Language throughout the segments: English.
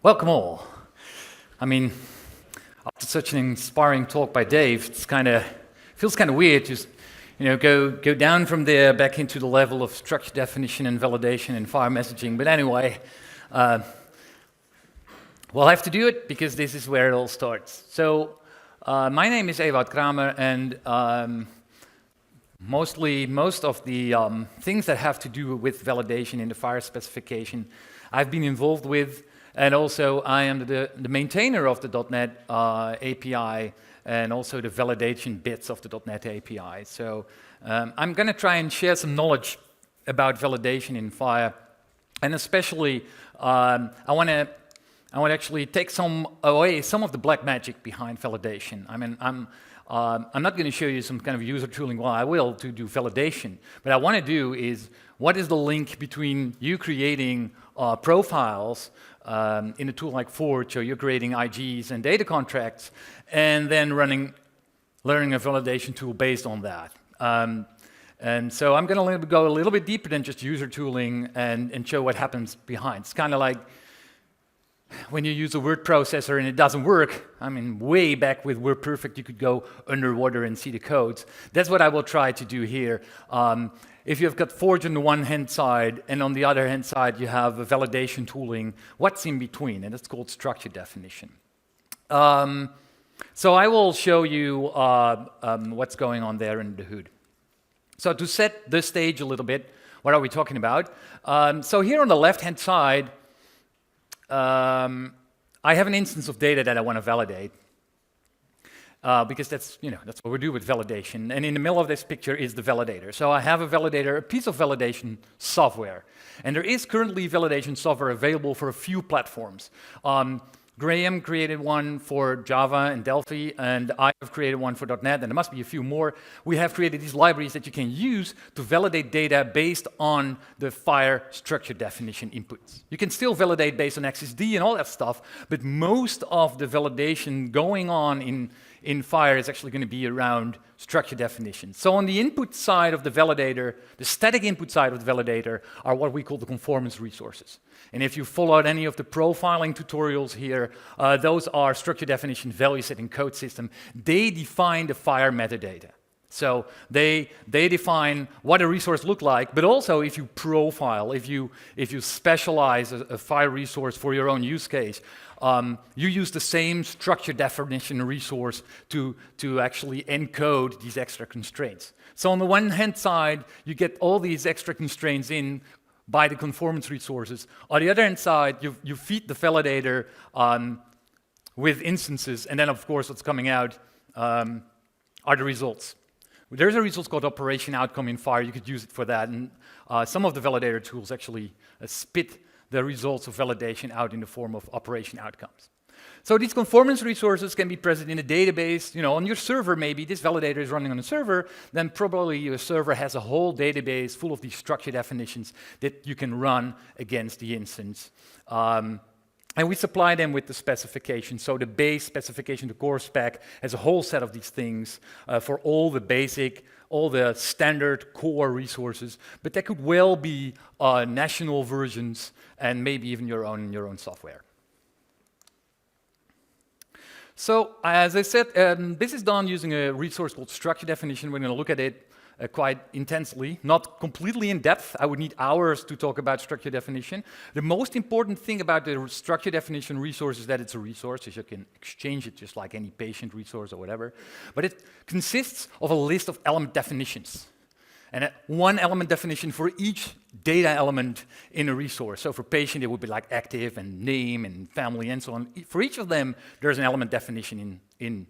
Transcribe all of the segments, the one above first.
Welcome all. I mean, after such an inspiring talk by Dave, feels kind of weird just go down from there back into the level of structure definition and validation and FHIR messaging. But anyway, we'll have to do it because this is where it all starts. So my name is Ewout Kramer, and most of the things that have to do with validation in the FHIR specification I've been involved with. And also, I am the maintainer of the .NET API and also the validation bits of the .NET API. So I'm going to try and share some knowledge about validation in FHIR, and especially I want to actually take away some of the black magic behind validation. I mean, I'm not going to show you some kind of user tooling. Well, I will to do validation. What I want to do is, what is the link between you creating profiles in a tool like Forge, so you're creating IGs and data contracts, and then learning a validation tool based on that. And so I'm going to go a little bit deeper than just user tooling and show what happens behind. It's kind of like when you use a word processor and it doesn't work. I mean, way back with WordPerfect, you could go underwater and see the codes. That's what I will try to do here. If you've got Forge on the one hand side, and on the other hand side, you have a validation tooling, what's in between? And it's called structure definition. So I will show you what's going on there in the hood. So to set the stage a little bit, what are we talking about? So here on the left-hand side, I have an instance of data that I want to validate. Because that's what we do with validation. And in the middle of this picture is the validator. So I have a validator, a piece of validation software. And there is currently validation software available for a few platforms. Graham created one for Java and Delphi, and I have created one for .NET, and there must be a few more. We have created these libraries that you can use to validate data based on the FHIR structure definition inputs. You can still validate based on XSD and all that stuff, but most of the validation going on in FHIR is actually going to be around structure definition. So on the input side of the validator, the static input side of the validator are what we call the conformance resources. And if you followed any of the profiling tutorials here, those are structure definition value setting code system. They define the FHIR metadata. So they define what a resource looks like, but also if you profile, if you specialize a FHIR resource for your own use case, you use the same structure definition resource to actually encode these extra constraints. So on the one hand side, you get all these extra constraints in by the conformance resources. On the other hand side, you feed the validator with instances, and then of course what's coming out are the results. There's a resource called operation outcome in FHIR. You could use it for that, and some of the validator tools actually spit the results of validation out in the form of operation outcomes. So these conformance resources can be present in a database. On your server, maybe this validator is running on a server, then probably your server has a whole database full of these structure definitions that you can run against the instance. And we supply them with the specification. So the base specification, the core spec, has a whole set of these things for all the standard core resources. But that could well be national versions and maybe even your own software. So as I said, this is done using a resource called structure definition. We're going to look at it quite intensely, not completely in depth. I would need hours to talk about structure definition. The most important thing about the structure definition resource is that it's a resource, so you can exchange it just like any patient resource or whatever. But it consists of a list of element definitions. And one element definition for each data element in a resource. So for patient, it would be like active and name and family and so on. For each of them, there's an element definition in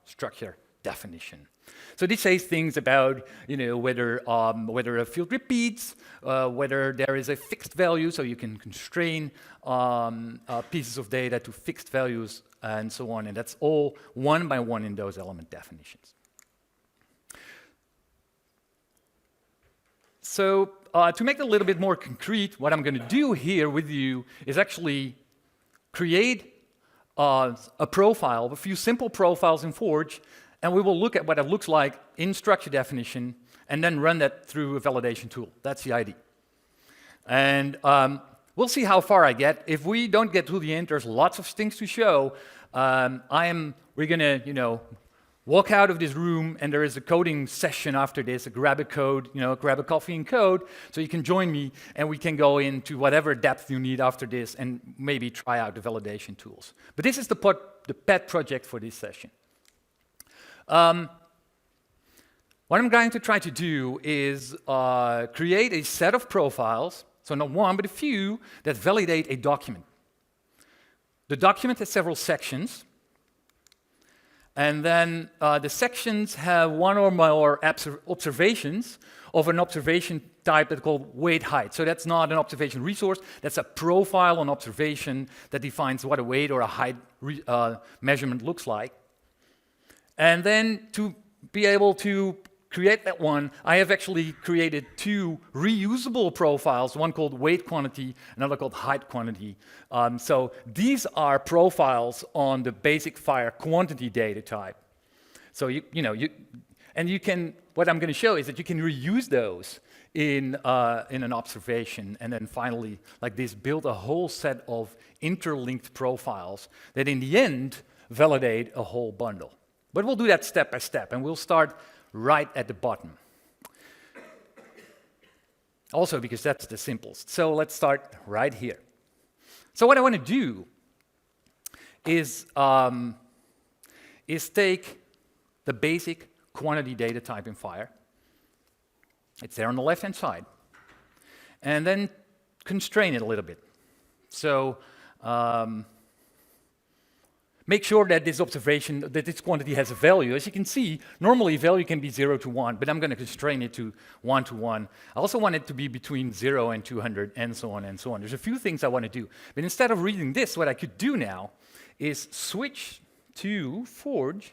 structure definition. So this says things about whether a field repeats, whether there is a fixed value, so you can constrain pieces of data to fixed values and so on. And that's all one by one in those element definitions. So to make it a little bit more concrete, what I'm going to do here with you is actually create a profile, a few simple profiles in Forge, and we will look at what it looks like in structure definition and then run that through a validation tool. That's the idea. And We'll see how far I get. If we don't get to the end, there's lots of things to show. We're gonna, walk out of this room, and there is a coding session after this. Grab a code, grab a coffee and code, so you can join me, and we can go into whatever depth you need after this, and maybe try out the validation tools. But this is the pet project for this session. What I'm going to try to do is create a set of profiles, so not one, but a few, that validate a document. The document has several sections, and then the sections have one or more observations of an observation type that's called weight height. So that's not an observation resource, that's a profile on observation that defines what a weight or a height measurement looks like. And then to be able to create that one, I have actually created two reusable profiles, one called weight quantity, another called height quantity. So these are profiles on the basic FHIR quantity data type. So what I'm going to show is that you can reuse those in an observation, and then finally, like this, build a whole set of interlinked profiles that in the end validate a whole bundle. But we'll do that step by step, and we'll start right at the bottom. Also because that's the simplest. So let's start right here. So what I want to do is take the basic quantity data type in FHIR. It's there on the left-hand side. And then constrain it a little bit. So make sure that this observation, that this quantity has a value. As you can see, normally value can be 0 to 1, but I'm going to constrain it to 1 to 1. I also want it to be between 0 and 200, and so on and so on. There's a few things I want to do. But instead of reading this, what I could do now is switch to Forge.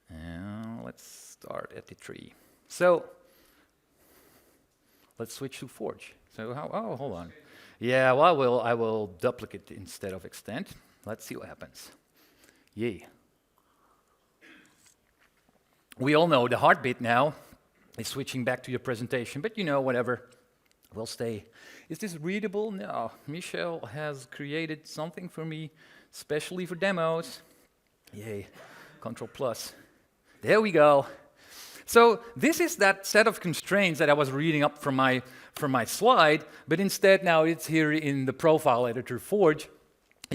And let's start at the tree. So let's switch to Forge. So hold on. Yeah, well, I will duplicate instead of extend. Let's see what happens. Yay. We all know the hard bit now is switching back to your presentation, but whatever, we'll stay. Is this readable? No. Michel has created something for me, especially for demos. Yay. Control plus. There we go. So this is that set of constraints that I was reading up from my slide, but instead now it's here in the profile editor Forge.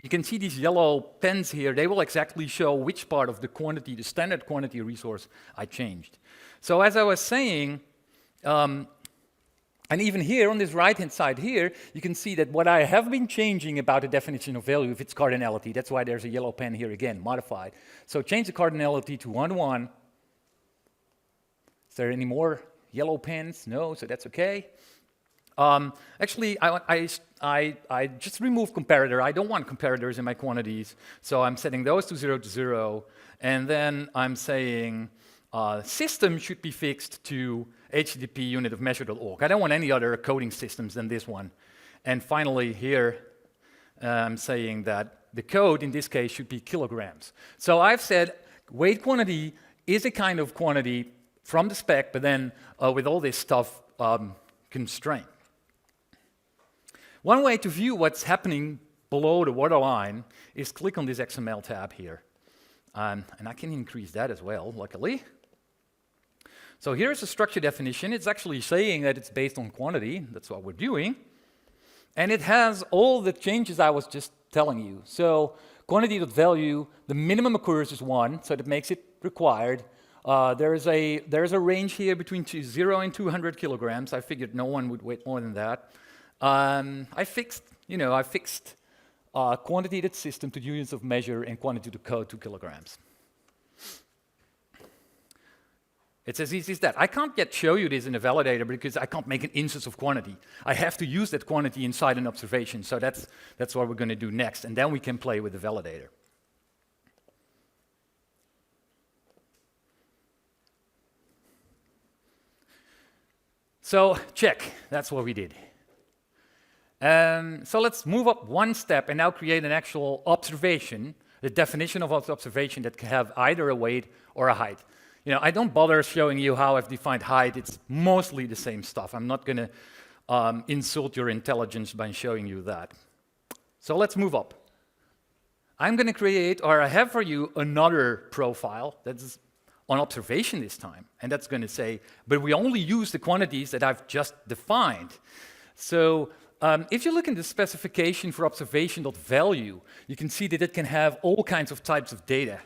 You can see these yellow pens here. They will exactly show which part of the quantity, the standard quantity resource, I changed. So as I was saying, and even here on this right-hand side here, you can see that what I have been changing about the definition of value, if it's cardinality, that's why there's a yellow pen here again, modified. So change the cardinality to 1 to 1. Is there any more yellow pens? No, so that's okay. Actually, I just removed comparator. I don't want comparators in my quantities, so I'm setting those to 0 to 0, and then I'm saying system should be fixed to HTTP unit of measure.org. I don't want any other coding systems than this one. And finally here, I'm saying that the code in this case should be kilograms. So I've said weight quantity is a kind of quantity from the spec, but then with all this stuff constrained. One way to view what's happening below the waterline is click on this XML tab here. And I can increase that as well, luckily. So here's a structure definition. It's actually saying that it's based on quantity. That's what we're doing. And it has all the changes I was just telling you. So quantity.value, the minimum occurs is 1, so that makes it required. There's a range here between 0 and 200 kilograms. I figured no one would weight more than that. I fixed quantity.system to units of measure and quantity to code to kilograms. It's as easy as that. I can't yet show you this in a validator because I can't make an instance of quantity. I have to use that quantity inside an observation, so that's what we're going to do next, and then we can play with the validator. So check, that's what we did. So let's move up one step and now create an actual observation, the definition of observation that can have either a weight or a height. I don't bother showing you how I've defined height. It's mostly the same stuff. I'm not going to insult your intelligence by showing you that. So let's move up. I'm going to create, or I have for you, another profile that's on observation this time. And that's going to say, but we only use the quantities that I've just defined. So if you look in the specification for observation.value, you can see that it can have all kinds of types of data.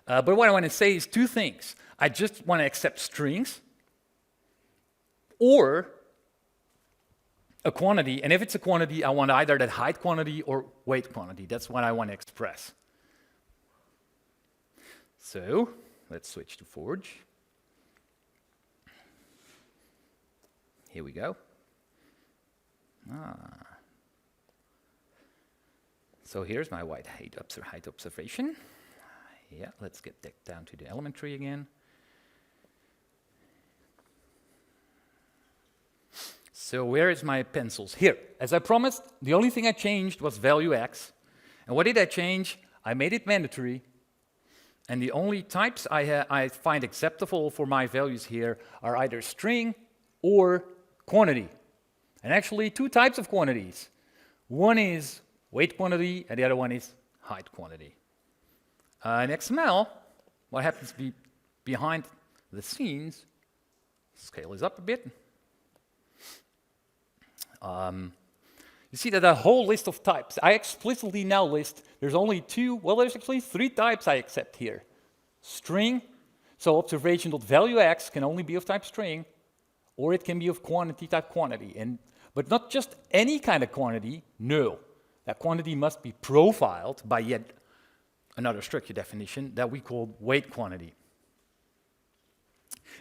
But what I want to say is two things. I just want to accept strings or a quantity. And if it's a quantity, I want either that height quantity or weight quantity. That's what I want to express. So let's switch to Forge. Here we go. So here's my height observation. Yeah, let's get down to the element tree again. So where is my pencils? Here. As I promised, the only thing I changed was value x. And what did I change? I made it mandatory. And the only types I find acceptable for my values here are either string or quantity. And actually, two types of quantities. One is weight quantity, and the other one is height quantity. In XML, what happens behind the scenes, scale this up a bit. You see that a whole list of types. I explicitly now list, there's only two, well, there's actually three types I accept here. String, so observation.valuex can only be of type string, or it can be of quantity type quantity. But not just any kind of quantity, no. That quantity must be profiled by yet another structure definition that we call weight quantity.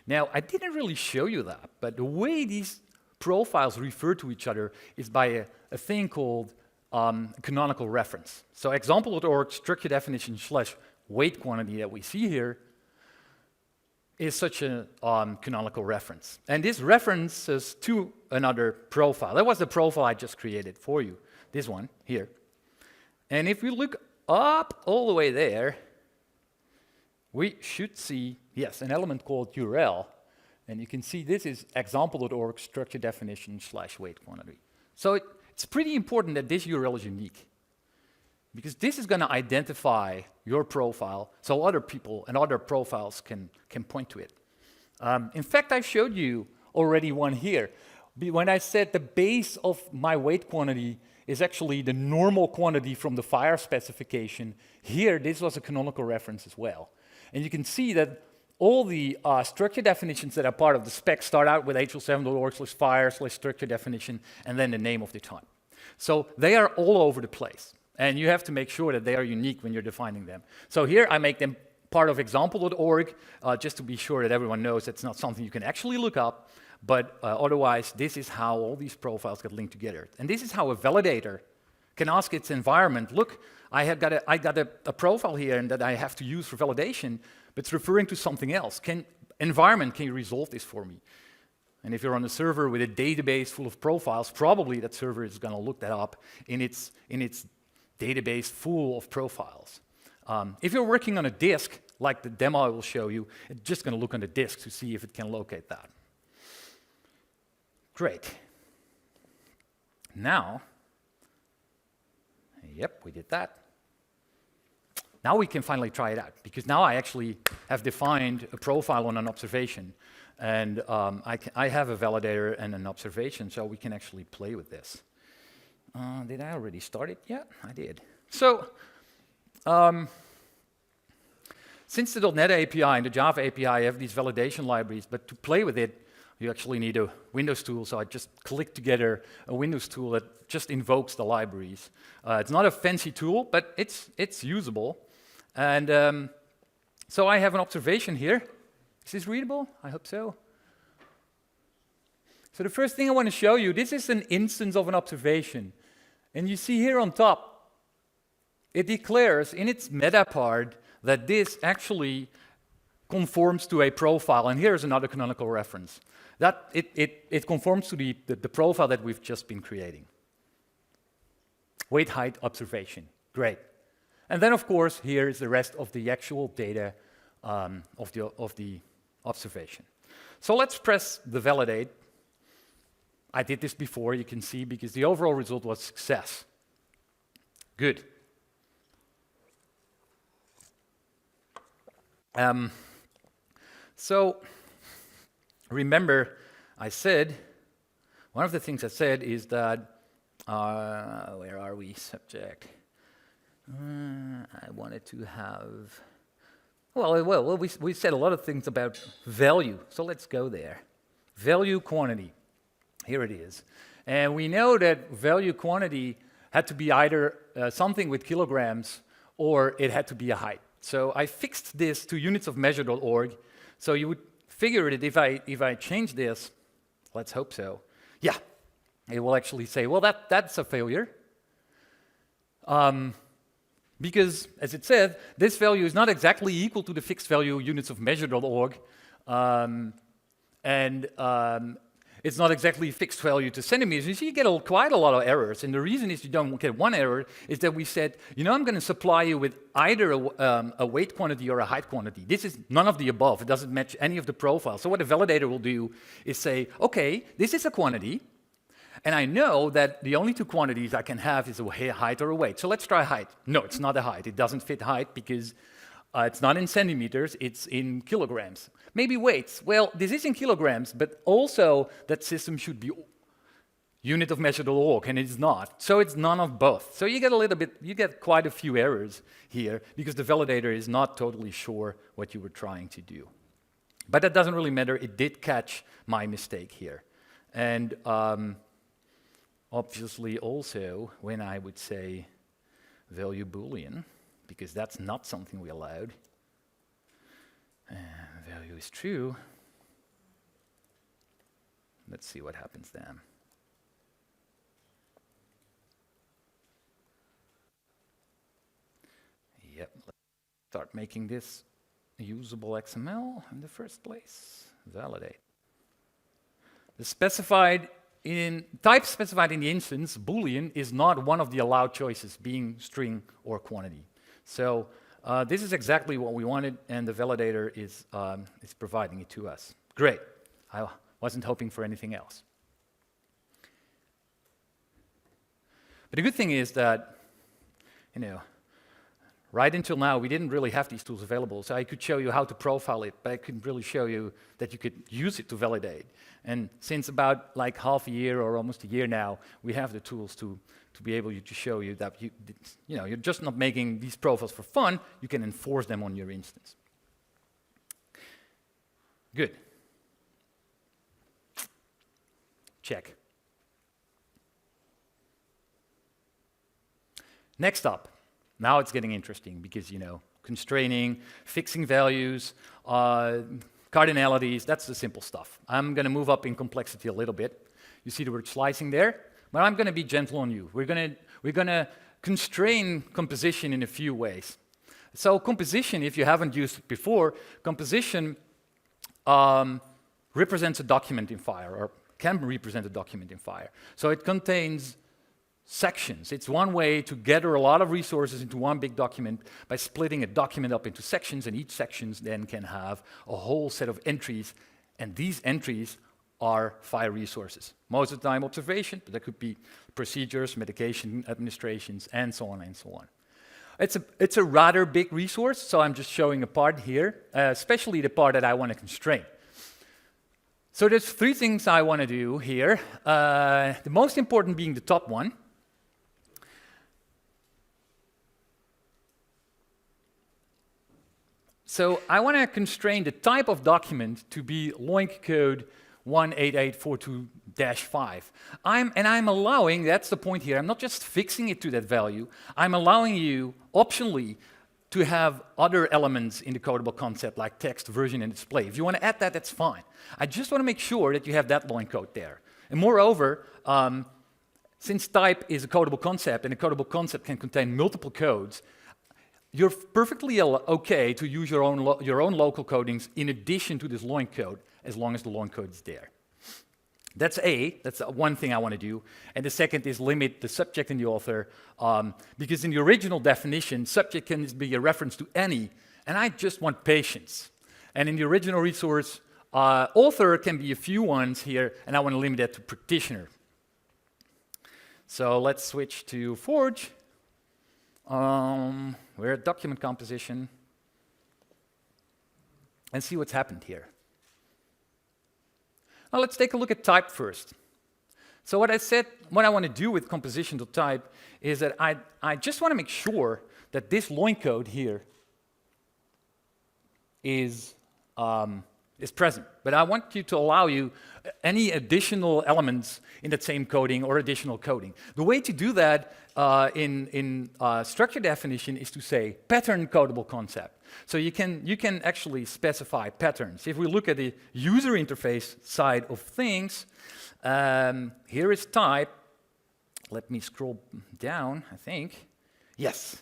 Now, I didn't really show you that, but the way these profiles refer to each other is by a thing called canonical reference. So example.org structure definition / weight quantity that we see here is such a canonical reference. And this references to another profile. That was the profile I just created for you, this one here. And if we look up all the way there, we should see, yes, an element called URL. And you can see this is example.org structure definition / weight quantity. So it's pretty important that this URL is unique, because this is going to identify your profile so other people and other profiles can point to it. In fact, I showed you already one here. When I said the base of my weight quantity is actually the normal quantity from the FHIR specification, here this was a canonical reference as well. And you can see that all the structure definitions that are part of the spec start out with hl7.org/FHIR/structure definition and then the name of the type. So they are all over the place. And you have to make sure that they are unique when you're defining them. So here I make them part of example.org, just to be sure that everyone knows it's not something you can actually look up, but otherwise this is how all these profiles get linked together. And this is how a validator can ask its environment, look, I got a profile here and that I have to use for validation, but it's referring to something else. Environment, can you resolve this for me? And if you're on a server with a database full of profiles, probably that server is going to look that up in its database full of profiles. If you're working on a disk, like the demo I will show you, it's just going to look on the disk to see if it can locate that. Great. Now, yep, we did that. Now we can finally try it out, because now I actually have defined a profile on an observation. And I have a validator and an observation, so we can actually play with this. Did I already start it? Yeah, I did. So, since the .NET API and the Java API have these validation libraries, but to play with it, you actually need a Windows tool. So I just click together a Windows tool that just invokes the libraries. It's not a fancy tool, but it's usable. And so I have an observation here. Is this readable? I hope so. So the first thing I want to show you, this is an instance of an observation. And you see here on top, it declares in its meta part that this actually conforms to a profile. And here's another canonical reference. That it conforms to the profile that we've just been creating. Weight, height, observation. Great. And then, of course, here is the rest of the actual data of the observation. So let's press the validate. I did this before, you can see, because the overall result was success. Good. So remember, I said, one of the things I said is that, where are we, subject? I wanted to have, well, we said a lot of things about value, so let's go there. Value quantity, here it is. And we know that value quantity had to be either something with kilograms or it had to be a height. So I fixed this to unitsofmeasure.org. So you would figure it if I change this, let's hope so. Yeah, it will actually say, well, that's a failure. Because, as it said, this value is not exactly equal to the fixed value unitsofmeasure.org. It's not exactly fixed value to centimeters. You get quite a lot of errors. And the reason is you don't get one error is that we said, I'm going to supply you with either a weight quantity or a height quantity. This is none of the above. It doesn't match any of the profiles. So what a validator will do is say, okay, this is a quantity. And I know that the only two quantities I can have is a height or a weight. So let's try height. No, it's not a height. It doesn't fit height because it's not in centimeters, it's in kilograms. Maybe weights. Well, this is in kilograms, but also that system should be unitofmeasure.org, and it's not. So it's none of both. So you get quite a few errors here because the validator is not totally sure what you were trying to do. But that doesn't really matter. It did catch my mistake here. And obviously also when I would say value Boolean, because that's not something we allowed. Value is true. Let's see what happens then. Yep, let's start making this usable XML in the first place. Validate. The type specified in the instance, Boolean, is not one of the allowed choices, being string or quantity. So this is exactly what we wanted, and the validator is providing it to us. Great. I wasn't hoping for anything else. But the good thing is that, right until now, we didn't really have these tools available. So I could show you how to profile it, but I couldn't really show you that you could use it to validate. And since about like half a year or almost a year now, we have the tools to be able to show you that you're just not making these profiles for fun. You can enforce them on your instance. Good. Check. Next up. Now it's getting interesting because, constraining, fixing values, cardinalities, that's the simple stuff. I'm going to move up in complexity a little bit. You see the word slicing there? But I'm going to be gentle on you. We're going to constrain composition in a few ways. So composition, if you haven't used it before, composition represents a document in FHIR, or can represent a document in FHIR. So it contains sections. It's one way to gather a lot of resources into one big document by splitting a document up into sections, and each section then can have a whole set of entries, and these entries are FHIR resources. Most of the time observation, but there could be procedures, medication administrations, and so on and so on. It's a rather big resource, so I'm just showing a part here, especially the part that I want to constrain. So there's three things I want to do here. The most important being the top one. So I want to constrain the type of document to be LOINC code 18842-5. I'm allowing, that's the point here, I'm not just fixing it to that value, I'm allowing you optionally to have other elements in the codable concept like text, version, and display. If you want to add that, that's fine. I just want to make sure that you have that LOINC code there. And moreover, since type is a codable concept and a codable concept can contain multiple codes, you're perfectly okay to use your own local codings in addition to this LOINC code, as long as the LOINC code is there. That's one thing I want to do. And the second is limit the subject and the author, because in the original definition, subject can be a reference to any, and I just want patience. And in the original resource, author can be a few ones here, and I want to limit that to practitioner. So let's switch to Forge. We're at document composition. And see what's happened here. Now let's take a look at type first. So what I want to do with composition.type is that I just want to make sure that this loin code here is present. But I want you to allow you any additional elements in that same coding or additional coding. The way to do that in structure definition is to say pattern codable concept. So you can actually specify patterns. If we look at the user interface side of things, here is type. Let me scroll down, I think. Yes.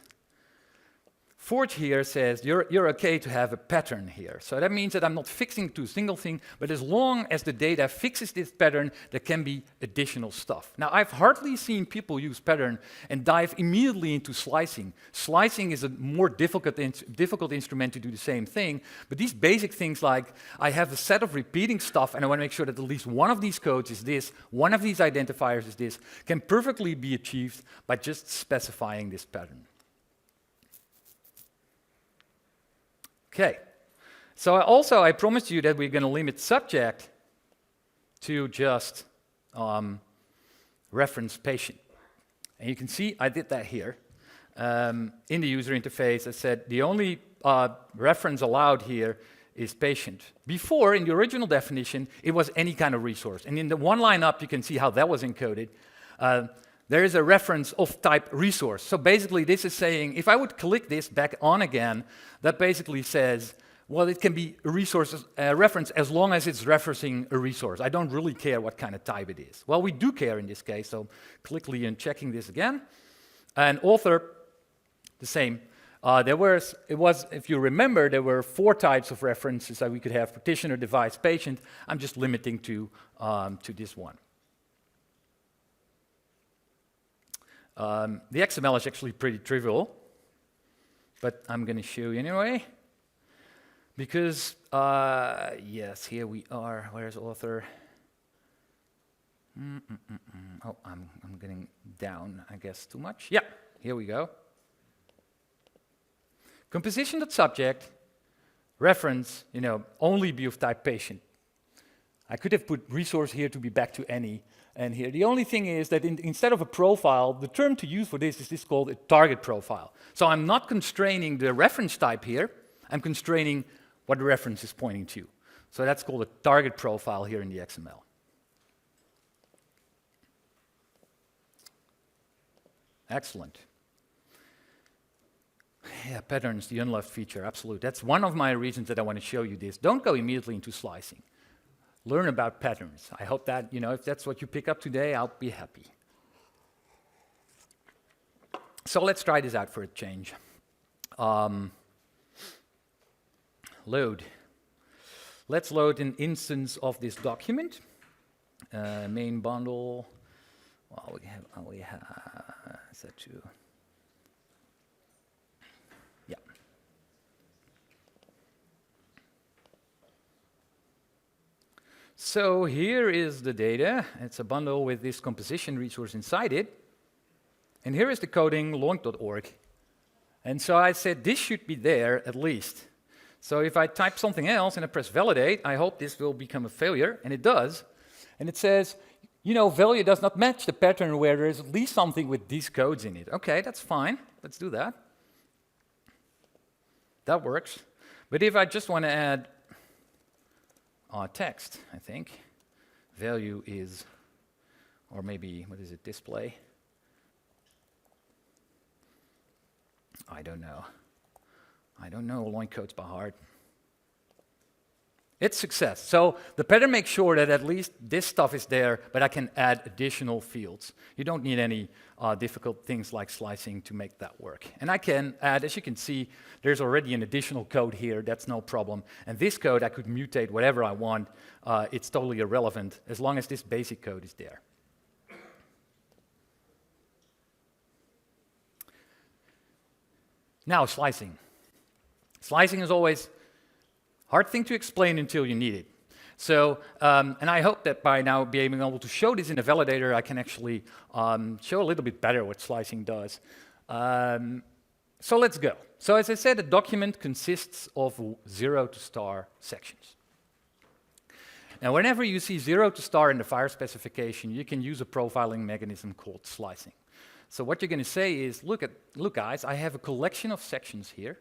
Forge here says you're okay to have a pattern here. So that means that I'm not fixing to a single thing, but as long as the data fixes this pattern, there can be additional stuff. Now, I've hardly seen people use pattern and dive immediately into slicing. Slicing is a more difficult instrument to do the same thing, but these basic things like I have a set of repeating stuff and I want to make sure that at least one of these codes is this, one of these identifiers is this, can perfectly be achieved by just specifying this pattern. Okay, so I promised you that we're going to limit subject to just reference patient. And you can see I did that here. In the user interface, I said the only reference allowed here is patient. Before, in the original definition, it was any kind of resource. And in the one line up, you can see how that was encoded. There is a reference of type resource. So basically, this is saying, if I would click this back on again, that basically says, well, it can be a reference as long as it's referencing a resource. I don't really care what kind of type it is. Well, we do care in this case, so quickly and checking this again. And author, the same. If you remember, there were 4 types of references that we could have: practitioner, device, patient. I'm just limiting to this one. The XML is actually pretty trivial, but I'm going to show you anyway. Because, yes, here we are. Where's author? Oh, I'm getting down, I guess, too much. Yeah, here we go. Composition.subject, reference, only be of type patient. I could have put resource here to be back to any. And here, the only thing is that instead of a profile, the term to use for this is called a target profile. So I'm not constraining the reference type here. I'm constraining what the reference is pointing to. So that's called a target profile here in the XML. Excellent. Yeah, patterns, the unloved feature, absolutely. That's one of my reasons that I want to show you this. Don't go immediately into slicing. Learn about patterns. I hope that, if that's what you pick up today, I'll be happy. So let's try this out for a change. Load. Let's load an instance of this document. Main bundle. Well, we have set to. Yeah. So here is the data. It's a bundle with this composition resource inside it. And here is the coding long.org. And so I said this should be there at least. So if I type something else and I press validate, I hope this will become a failure, and it does. And it says, value does not match the pattern where there's at least something with these codes in it. Okay, that's fine. Let's do that. That works. But if I just want to add text, I think, value is, or maybe, what is it, display? I don't know. I don't know loin codes by heart. It's success. So the pattern makes sure that at least this stuff is there, but I can add additional fields. You don't need any difficult things like slicing to make that work. And I can add, as you can see, there's already an additional code here. That's no problem. And this code, I could mutate whatever I want. It's totally irrelevant as long as this basic code is there. Now, slicing. Slicing is always Hard thing to explain until you need it. So, and I hope that by now being able to show this in a validator, I can actually show a little bit better what slicing does. So let's go. So as I said, a document consists of 0 to star sections. Now, whenever you see 0 to star in the FHIR specification, you can use a profiling mechanism called slicing. So what you're going to say is, look guys, I have a collection of sections here,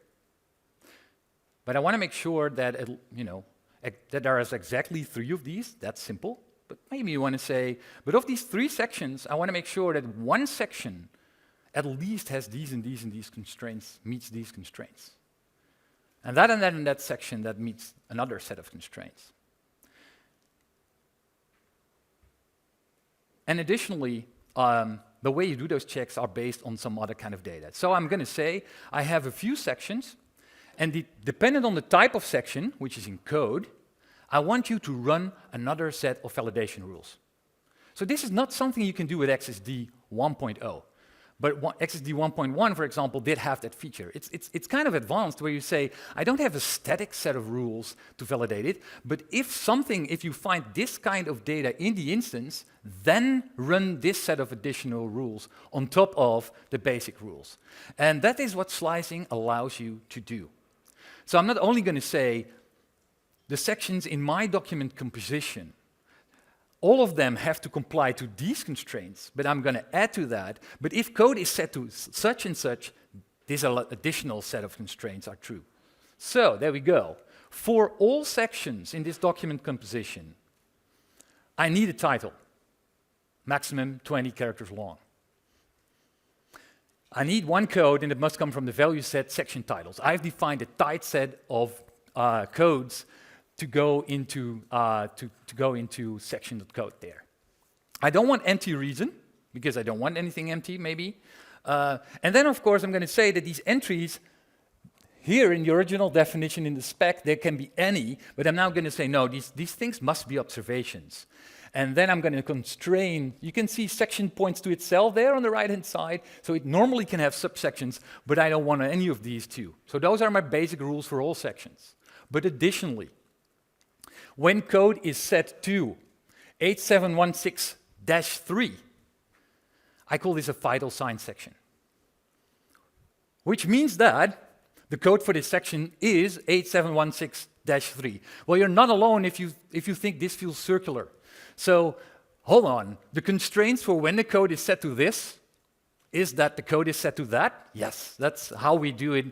but I want to make sure that that there is exactly 3 of these. That's simple. But maybe you want to say, but of these 3 sections, I want to make sure that one section at least has these and these and these constraints, meets these constraints. And that section that meets another set of constraints. And additionally, the way you do those checks are based on some other kind of data. So I'm going to say I have a few sections, and dependent on the type of section, which is in code, I want you to run another set of validation rules. So this is not something you can do with XSD 1.0. But XSD 1.1, for example, did have that feature. It's kind of advanced where you say, I don't have a static set of rules to validate it, but if you find this kind of data in the instance, then run this set of additional rules on top of the basic rules. And that is what slicing allows you to do. So I'm not only going to say, the sections in my document composition, all of them have to comply to these constraints, but I'm going to add to that. But if code is set to such and such, these additional set of constraints are true. So there we go. For all sections in this document composition, I need a title, maximum 20 characters long. I need one code, and it must come from the value set section titles. I've defined a tight set of codes to go into section.code there. I don't want empty reason, because I don't want anything empty, maybe. And then, of course, I'm going to say that these entries here in the original definition in the spec, there can be any, but I'm now going to say, no, these things must be observations. And then I'm going to constrain. You can see section points to itself there on the right-hand side, so it normally can have subsections, but I don't want any of these too. So those are my basic rules for all sections. But additionally, when code is set to 8716-3, I call this a vital sign section, which means that the code for this section is 8716-3. Well, you're not alone if you think this feels circular. So hold on. The constraints for when the code is set to this is that the code is set to that? Yes, that's how we do it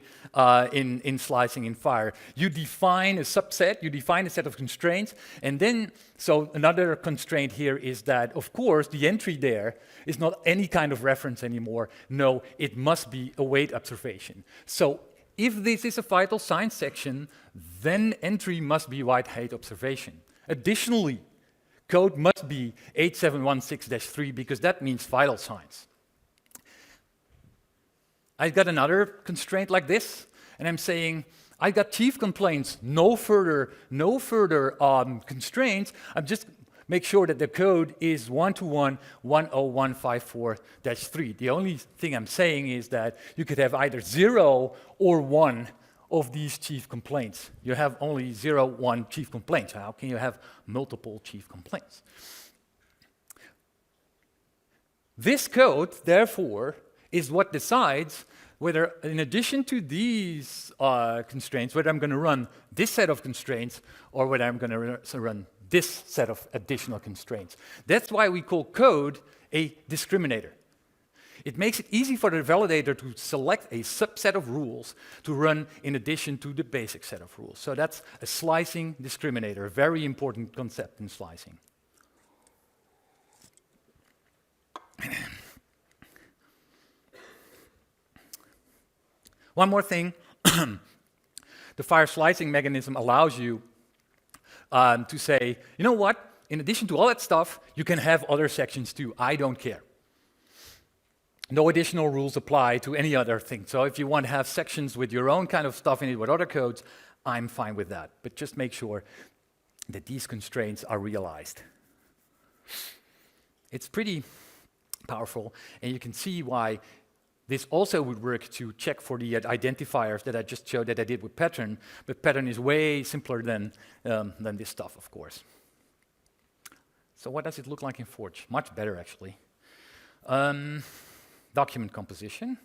in slicing in FHIR. You define a subset, you define a set of constraints, and then, so another constraint here is that, of course, the entry there is not any kind of reference anymore. No, it must be a weight observation. So if this is a vital sign section, then entry must be white height observation. Additionally, code must be 8716-3 because that means vital signs. I got another constraint like this, and I'm saying, I got chief complaints, no further constraints. I'm just make sure that the code is 121-10154-3. The only thing I'm saying is that you could have either 0 or 1 of these chief complaints. You have only 0, 1 chief complaints. How can you have multiple chief complaints? This code, therefore, is what decides whether, in addition to these constraints, whether I'm going to run this set of constraints or whether I'm going to run this set of additional constraints. That's why we call code a discriminator. It makes it easy for the validator to select a subset of rules to run in addition to the basic set of rules. So that's a slicing discriminator, a very important concept in slicing. One more thing, the FHIR slicing mechanism allows you to say, you know what, in addition to all that stuff, you can have other sections too. I don't care. No additional rules apply to any other thing. So if you want to have sections with your own kind of stuff in it with other codes, I'm fine with that. But just make sure that these constraints are realized. It's pretty powerful, and you can see why This also would work to check for the identifiers that I just showed that I did with pattern, but pattern is way simpler than this stuff, of course. So what does it look like in Forge? Much better, actually. Document composition.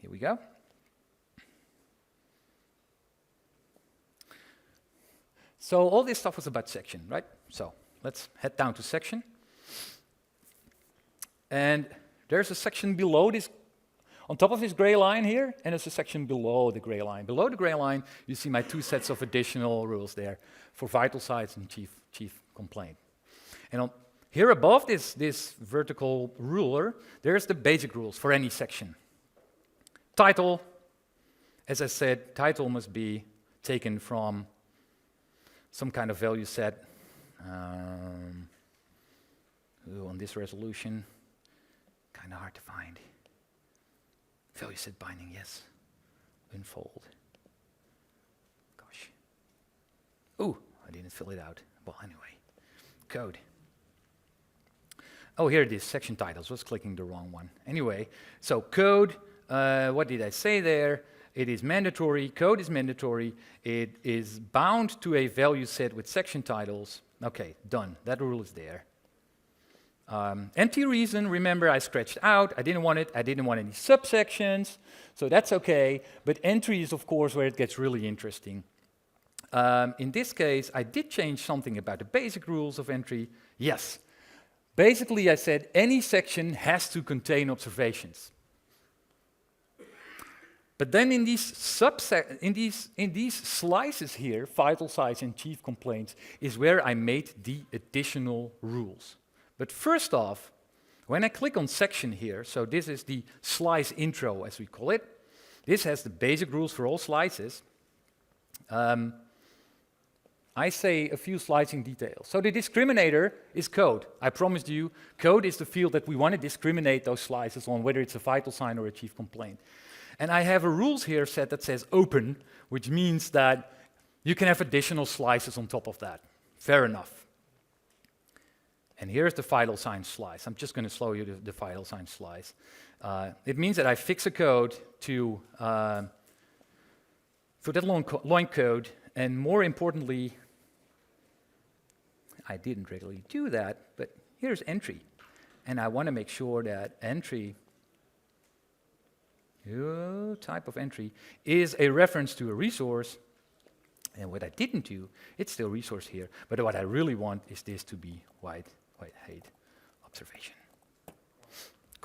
Here we go. So all this stuff was about section, right? So let's head down to section. And there's a section below this, on top of this gray line here, and there's a section below the gray line. Below the gray line, you see my 2 sets of additional rules there for vital signs and chief complaint. And here above this vertical ruler, there's the basic rules for any section. Title, as I said, title must be taken from some kind of value set. On this resolution, kind of hard to find. Value set binding, yes. Unfold. Gosh. Ooh, I didn't fill it out. Well, anyway. Code. Oh, here it is, section titles. I was clicking the wrong one. Anyway, so code, what did I say there? It is mandatory, code is mandatory. It is bound to a value set with section titles. Okay, done. That rule is there. Empty reason, remember I scratched out. I didn't want it. I didn't want any subsections. So that's okay. But entry is, of course, where it gets really interesting. In this case, I did change something about the basic rules of entry. Yes. Basically, I said any section has to contain observations. But then in these slices here, vital size and chief complaints, is where I made the additional rules. But first off, when I click on section here, so this is the slice intro, as we call it. This has the basic rules for all slices. I say a few slicing details. So the discriminator is code. I promised you, code is the field that we want to discriminate those slices on, whether it's a vital sign or a chief complaint. And I have a rules here set that says open, which means that you can have additional slices on top of that. Fair enough. And here's the vital sign slice. I'm just going to show you the vital sign slice. It means that I fix a code to that line code, and more importantly, I didn't really do that, but here's entry. And I want to make sure that entry, type of entry, is a reference to a resource. And what I didn't do, it's still resource here, but what I really want is this to be white height observation.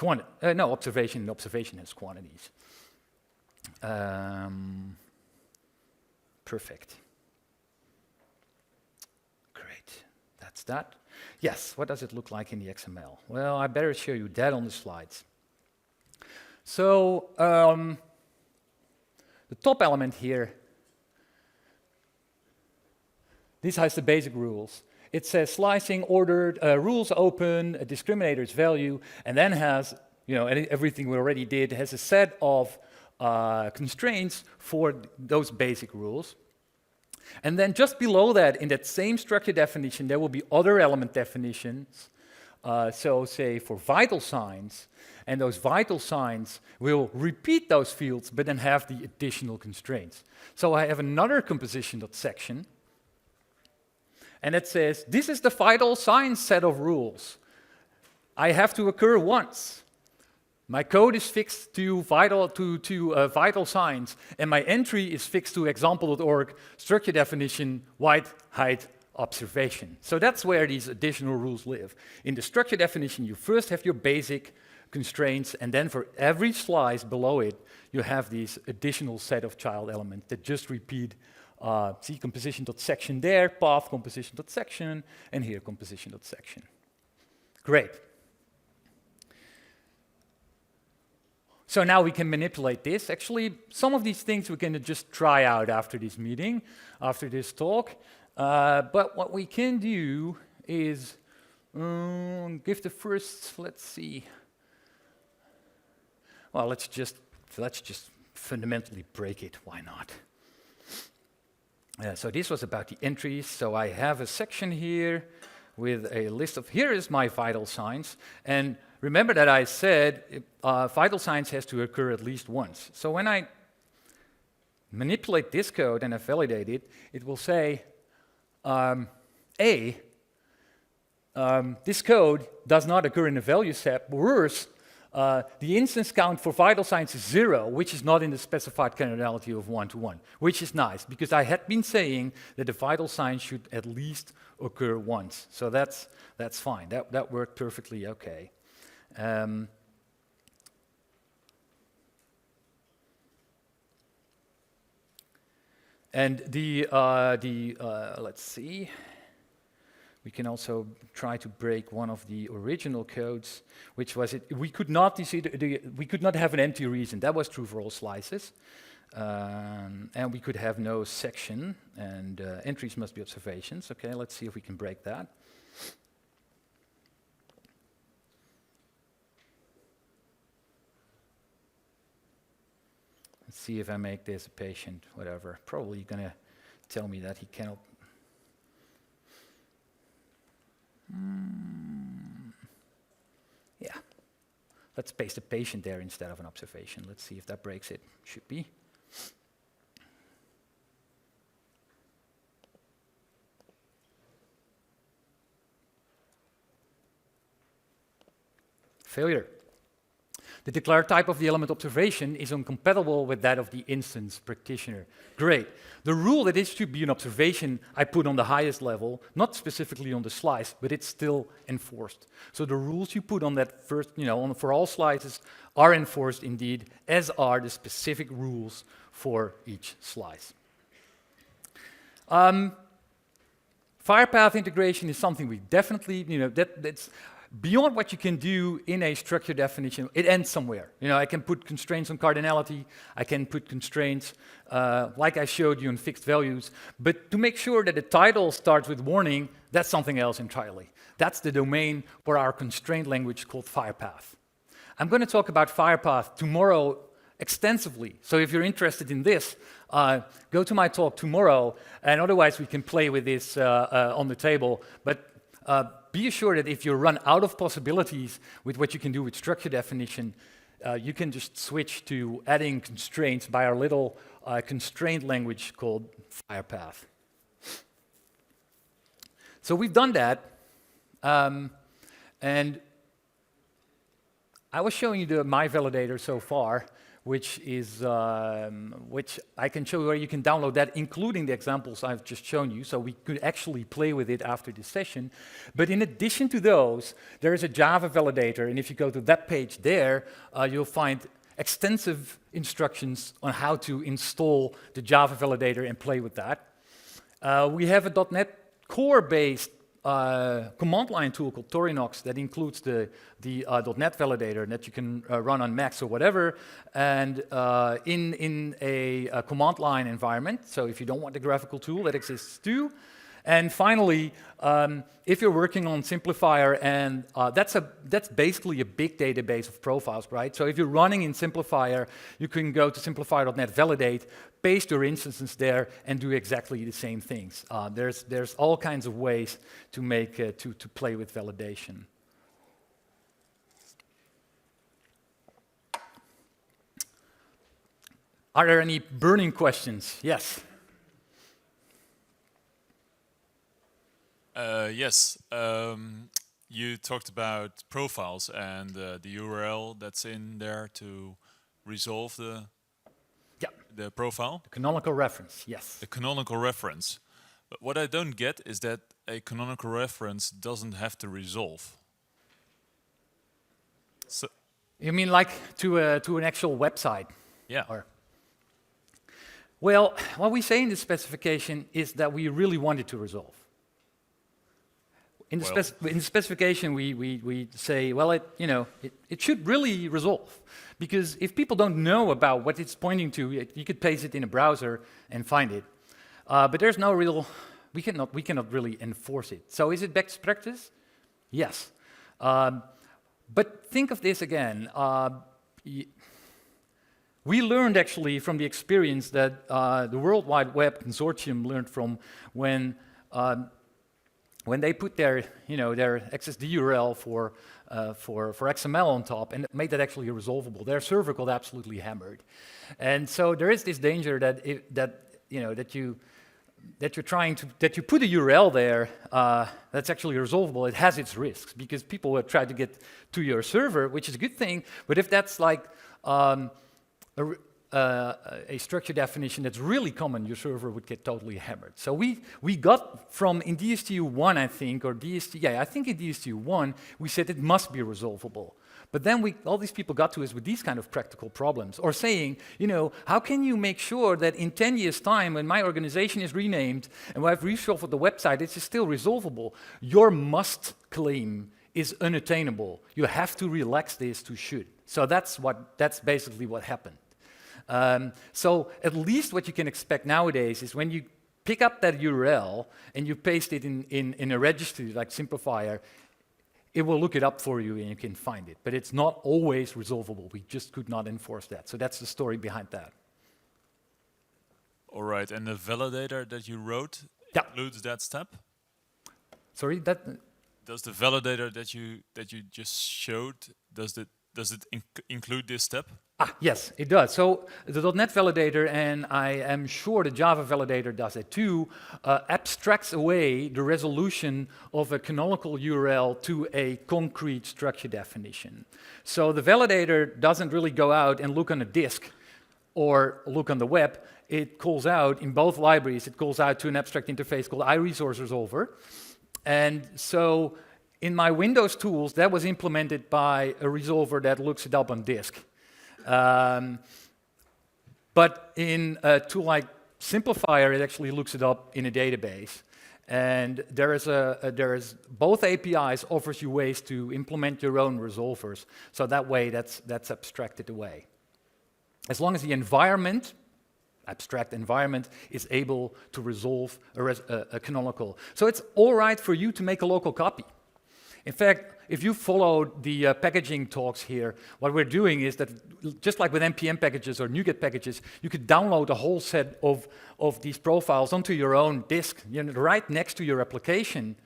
Observation has quantities. Perfect. Great. That's that. Yes, what does it look like in the XML? Well, I better show you that on the slides. So, the top element here, this has the basic rules. It says slicing, ordered, rules open, a discriminator's value, and then has, everything we already did, has a set of constraints for those basic rules. And then just below that, in that same structure definition, there will be other element definitions. So say for vital signs, and those vital signs will repeat those fields, but then have the additional constraints. So I have another composition.section, and it says, this is the vital signs set of rules. I have to occur once. My code is fixed to vital signs, and my entry is fixed to example.org, structure definition, white height observation. So that's where these additional rules live. In the structure definition, you first have your basic constraints, and then for every slice below it, you have these additional set of child elements that just repeat. See composition.section there, path composition.section, and here composition.section. Great. So now we can manipulate this. Actually, some of these things we can just try out after this meeting, after this talk. But what we can do is give the first, let's see. Well, let's just fundamentally break it. Why not? So this was about the entries. So I have a section here with a list of, here is my vital signs. And remember that I said vital signs has to occur at least once. So when I manipulate this code and I validate it, it will say, this code does not occur in a value set. Worse, the instance count for vital signs is 0, which is not in the specified cardinality of 1-to-1, which is nice, because I had been saying that the vital sign should at least occur once. So that's fine. That worked perfectly okay. And let's see. We can also try to break one of the original codes, which was it. We could not have an empty region. That was true for all slices. And we could have no section, and entries must be observations. Okay, let's see if we can break that. Let's see if I make this a patient, whatever. Probably going to tell me that he cannot. Yeah. Let's paste a patient there instead of an observation. Let's see if that breaks it. Should be. Failure. The declared type of the element observation is incompatible with that of the instance practitioner. Great. The rule that it should be an observation I put on the highest level, not specifically on the slice, but it's still enforced. So the rules you put on that first, for all slices are enforced indeed, as are the specific rules for each slice. Firepath integration is something we definitely, that's beyond what you can do in a structure definition. It ends somewhere. I can put constraints on cardinality. I can put constraints like I showed you in fixed values. But to make sure that the title starts with warning, that's something else entirely. That's the domain for our constraint language called firepath. I'm going to talk about firepath tomorrow extensively. So if you're interested in this, go to my talk tomorrow. And otherwise, we can play with this on the table. But be assured that if you run out of possibilities with what you can do with structure definition, you can just switch to adding constraints by our little constraint language called firepath. So we've done that, and I was showing you my validator so far, which I can show you where you can download that, including the examples I've just shown you, so we could actually play with it after this session. But in addition to those, there is a Java validator, and if you go to that page there, you'll find extensive instructions on how to install the Java validator and play with that. We have a .NET Core-based command line tool called Torinox that includes the .NET validator that you can run on Macs or whatever, and in a command line environment. So if you don't want the graphical tool, that exists too. And finally, if you're working on Simplifier, and that's basically a big database of profiles, right? So if you're running in Simplifier, you can go to simplifier.net validate, paste your instances there, and do exactly the same things. There's all kinds of ways to make to play with validation. Are there any burning questions? Yes. Yes. You talked about profiles and the URL that's in there to resolve the profile. The canonical reference, yes. The canonical reference. But what I don't get is that a canonical reference doesn't have to resolve. So you mean like to an actual website? Yeah. Well, what we say in the specification is that we really want it to resolve. In the specification, we say, well, it should really resolve, because if people don't know about what it's pointing to, you could paste it in a browser and find it. But there's no real, we cannot really enforce it. So is it best practice? Yes. But think of this again. We learned actually from the experience that the World Wide Web Consortium learned from when when they put their, their XSD URL for XML on top and made that actually resolvable, their server got absolutely hammered. And so there is this danger that that you put a URL there that's actually resolvable. It has its risks because people will try to get to your server, which is a good thing. But if that's like a structure definition that's really common, your server would get totally hammered. So we got from in DSTU1, I think, or I think in DSTU1, we said it must be resolvable. But then all these people got to us with these kind of practical problems, or saying, how can you make sure that in 10 years' time, when my organization is renamed and we have reshuffled the website, it's still resolvable? Your must claim is unattainable. You have to relax this to should. So that's basically what happened. So at least what you can expect nowadays is when you pick up that URL and you paste it in a registry like FHIR, it will look it up for you and you can find it. But it's not always resolvable. We just could not enforce that. So that's the story behind that. All right, and the validator that you wrote includes that step? Sorry, does the validator that you just showed, does it include this step? Yes, it does. So the .NET validator, and I am sure the Java validator does it too, abstracts away the resolution of a canonical URL to a concrete structure definition. So the validator doesn't really go out and look on a disk or look on the web. It calls out, in both libraries, it calls out to an abstract interface called iResourceResolver. And so in my Windows tools, that was implemented by a resolver that looks it up on disk. But in a tool like FHIR, it actually looks it up in a database. And there is both APIs offers you ways to implement your own resolvers. So that way, that's abstracted away. As long as the environment, abstract environment, is able to resolve a canonical. So it's all right for you to make a local copy. In fact, if you followed the packaging talks here, what we're doing is that, just like with NPM packages or NuGet packages, you could download a whole set of these profiles onto your own disk, right next to your application,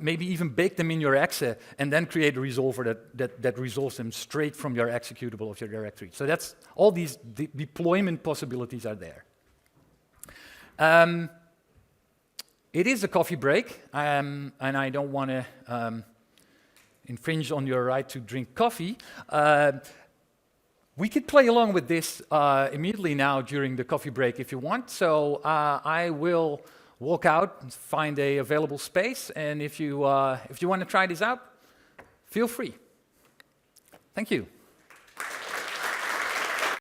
maybe even bake them in your exe, and then create a resolver that resolves them straight from your executable of your directory. So that's all these deployment possibilities are there. It is a coffee break, and I don't want to infringe on your right to drink coffee. We could play along with this immediately now during the coffee break if you want. So I will walk out and find a available space, and if you want to try this out, feel free. Thank you.